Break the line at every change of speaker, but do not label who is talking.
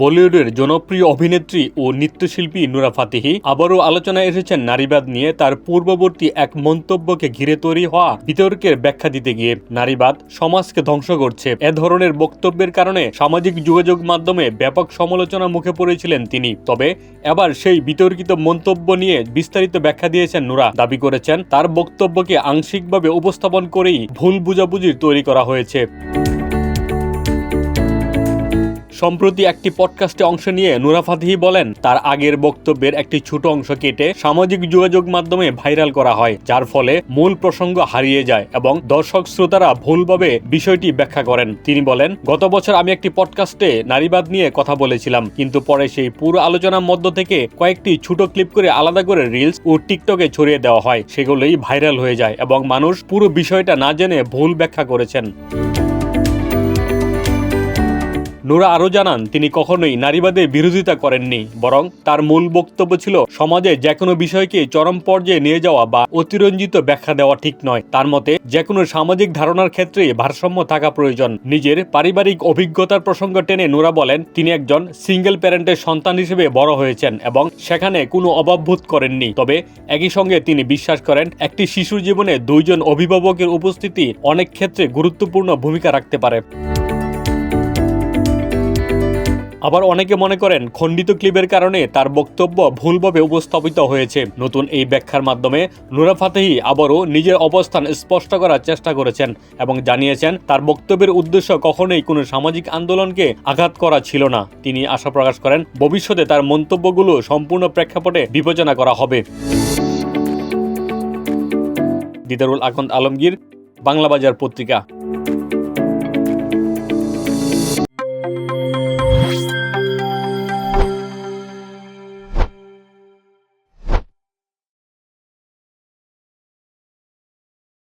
বলিউডের জনপ্রিয় অভিনেত্রী ও নৃত্যশিল্পী নুরা ফাতেহি আবারও আলোচনায় এসেছেন নারীবাদ নিয়ে তার পূর্ববর্তী এক মন্তব্যকে ঘিরে তৈরি হওয়া বিতর্কের ব্যাখ্যা দিতে গিয়ে। নারীবাদ সমাজকে ধ্বংস করছে, এ ধরনের বক্তব্যের কারণে সামাজিক যোগাযোগ মাধ্যমে ব্যাপক সমালোচনার মুখে পড়েছিলেন তিনি। তবে এবার সেই বিতর্কিত মন্তব্য নিয়ে বিস্তারিত ব্যাখ্যা দিয়েছেন নুরা। দাবি করেছেন তার বক্তব্যকে আংশিকভাবে উপস্থাপন করেই ভুল বুঝাবুঝির তৈরি করা হয়েছে। সম্প্রতি একটি পডকাস্টে অংশ নিয়ে নুরা ফাতেহি বলেন, তার আগের বক্তব্যের একটি ছোট অংশ কেটে সামাজিক যোগাযোগ মাধ্যমে ভাইরাল করা হয়, যার ফলে মূল প্রসঙ্গ হারিয়ে যায় এবং দর্শক শ্রোতারা ভুলভাবে বিষয়টি ব্যাখ্যা করেন। তিনি বলেন, গত বছর আমি একটি পডকাস্টে নারীবাদ নিয়ে কথা বলেছিলাম, কিন্তু পরে সেই পুরো আলোচনার মধ্য থেকে কয়েকটি ছোট ক্লিপ করে আলাদা করে রিলস ও টিকটকে ছড়িয়ে দেওয়া হয়। সেগুলোই ভাইরাল হয়ে যায় এবং মানুষ পুরো বিষয়টা না জেনে ভুল ব্যাখ্যা করেছেন। নুরা আরও জানান, তিনি কখনোই নারীবাদের বিরোধিতা করেননি, বরং তার মূল বক্তব্য ছিল সমাজে যে কোনো বিষয়কে চরম পর্যায়ে নিয়ে যাওয়া বা অতিরঞ্জিত ব্যাখ্যা দেওয়া ঠিক নয়। তার মতে যে কোনো সামাজিক ধারণার ক্ষেত্রে ভারসাম্য থাকা প্রয়োজন। নিজের পারিবারিক অভিজ্ঞতার প্রসঙ্গ টেনে নুরা বলেন, তিনি একজন সিঙ্গেল প্যারেন্টের সন্তান হিসেবে বড় হয়েছেন এবং সেখানে কোনো অভাববোধ করেননি। তবে একই সঙ্গে তিনি বিশ্বাস করেন একটি শিশুর জীবনে দুইজন অভিভাবকের উপস্থিতি অনেক ক্ষেত্রে গুরুত্বপূর্ণ ভূমিকা রাখতে পারে। আবার অনেকে মনে করেন খণ্ডিত ক্লিপের কারণে তার বক্তব্য ভুলভাবে উপস্থাপিত হয়েছে। নতুন এই ব্যাখ্যার মাধ্যমে নুরা ফাতেহি আবারও নিজের অবস্থান স্পষ্ট করার চেষ্টা করেছেন এবং জানিয়েছেন তার বক্তব্যের উদ্দেশ্য কখনোই কোনো সামাজিক আন্দোলনকে আঘাত করা ছিল না। তিনি আশা প্রকাশ করেন ভবিষ্যতে তার মন্তব্যগুলো সম্পূর্ণ প্রেক্ষাপটে বিবেচনা করা হবে। দিদারুল আকন্দ আলমগীর, বাংলা বাজার পত্রিকা।